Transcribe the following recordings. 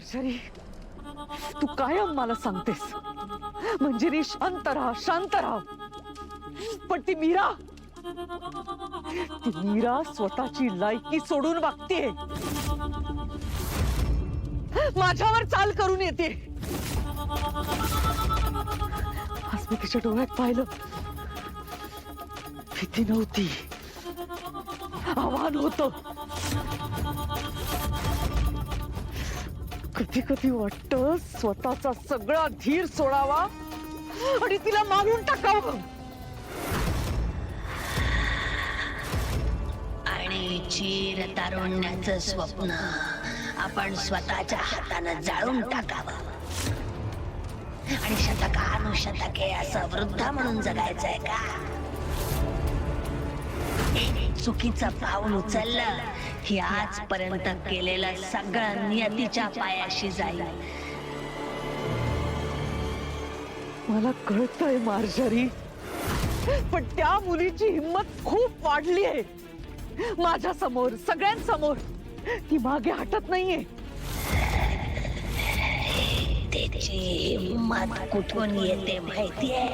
मार्शरी, तू कायम मला सांगतेस मंजिरी शांत राहा, शांत राहा. पण ती मीरा स्वतःची लायकी सोडून वागते, माझ्यावर चाल करून येते. आज मी तिच्या डोळ्यात पाहिलं, भीती नव्हती, आव्हान होतं. कधी कधी वाटतं स्वतःचा सगळा धीर सोडावा आणि तिला मारून टाकावं. आणि चीर तारुण्याचं स्वप्न आपण स्वतःच्या हातानं जाळून टाकावं आणि शतकानुशतके असं वृद्ध म्हणून जगायचंय का? चुकीचं पाऊल उचललं ही आजपर्यंत केलेलं सगळं नियतीच्या पायाशी जाईल. मला कळतंय मार्जरी, पण त्या मुलीची हिंमत खूप वाढली आहे. माझ्या समोर, सगळ्यांसमोर ती मागे हटत नाहीये. त्याची हिंमत कुठून येते माहितीये?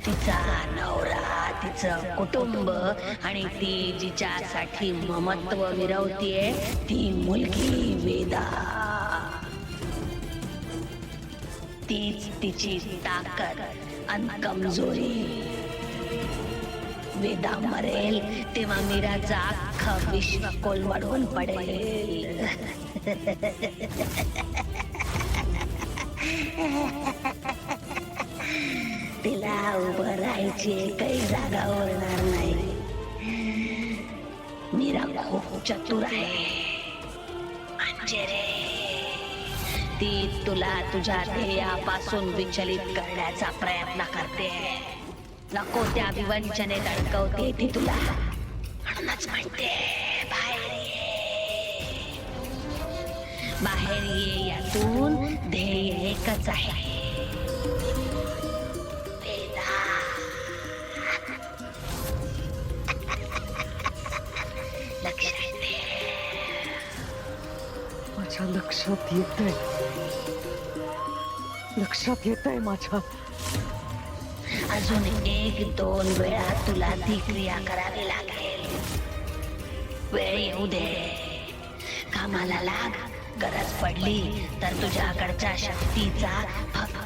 तिचा नवरा, तिचं कुटुंब आणि ती जिच्यासाठी ममत्व मिरवतीये ती मुलगी वेदा. तीच तिची ताकद आणि कमजोरी. वेदा मरेल तेव्हा मीराचं अख्खं विश्व कोलमडून पडेल. तिला उभं राहायची काही जागा उरणार नाही. मीरा खूप चतुर आहे अंजेरे. ती तुला तुझ्या ध्येयापासून विचलित करण्याचा प्रयत्न करते. नको त्या विवंचनेत अडकवते ती तुला. म्हणूनच म्हणते बाहेर ये, यातून ध्येय एकच आहे. माझ्या लक्षात येतंय माझ्या. अजून 1-2 वेळा तुला ती क्रिया करावी लागेल. वेळ येऊ दे, कामाला लाग. गरज पडली तर तुझ्याकडच्या शक्तीचा फक्त